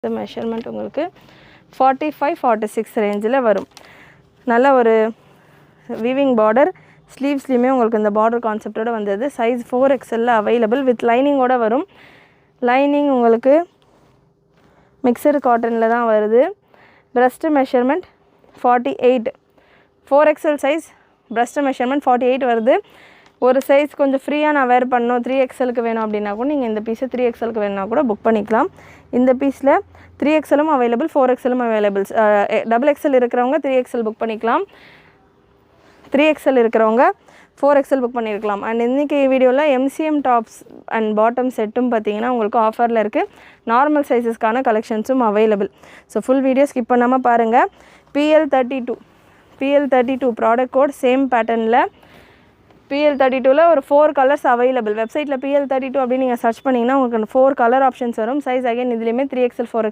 இந்த மெஷர்மெண்ட் உங்களுக்கு 45-46 ரேஞ்சில் வரும். நல்ல ஒரு வீவிங் பார்டர், ஸ்லீவ்ஸ்லேயுமே உங்களுக்கு இந்த பார்டர் கான்செப்டோடு வந்தது. சைஸ் 4XL அவைலபிள் வித் லைனிங்கோடு வரும். லைனிங் உங்களுக்கு மிக்சடு காட்டனில் தான் வருது. Breast measurement 48, 4XL size breast measurement 48 வருது. ஒரு சைஸ் கொஞ்சம் ஃப்ரீயாக நான் வேர் பண்ணணும் 3XLக்கு வேணும் அப்படின்னா கூட நீங்கள் இந்த பீஸை 3XLக்கு வேணுன்னா கூட புக் பண்ணிக்கலாம். இந்த பீஸில் 3XLம் அவைலபிள், 4XLம் அவைலபிள். XXL இருக்கிறவங்க 3XL புக் பண்ணிக்கலாம், 3XL இருக்கிறவங்க 4XL புக் பண்ணியிருக்கலாம். அண்ட் இன்றைக்கி வீடியோவில் MCM டாப்ஸ் அண்ட் பாட்டம் செட்டும் பார்த்தீங்கன்னா உங்களுக்கு ஆஃபரில் இருக்குது. நார்மல் சைஸஸ்க்கான கலெக்ஷன்ஸும் available. So full video skip பண்ணாமல் பாருங்கள். PL32 ப்ராடக்ட் கோட் சேம் பேட்டர்னில் PL32ல ஒரு 4 கலர்ஸ் அவைலபிள். வெப்சைட்டில் PL32 அப்படின்னு நீங்கள் சர்ச் பண்ணிங்கன்னா உங்களுக்கு 4 கலர் ஆப்ஷன்ஸ் வரும். சைஸ் அகைன் இதுலேயுமே 3XL 4XL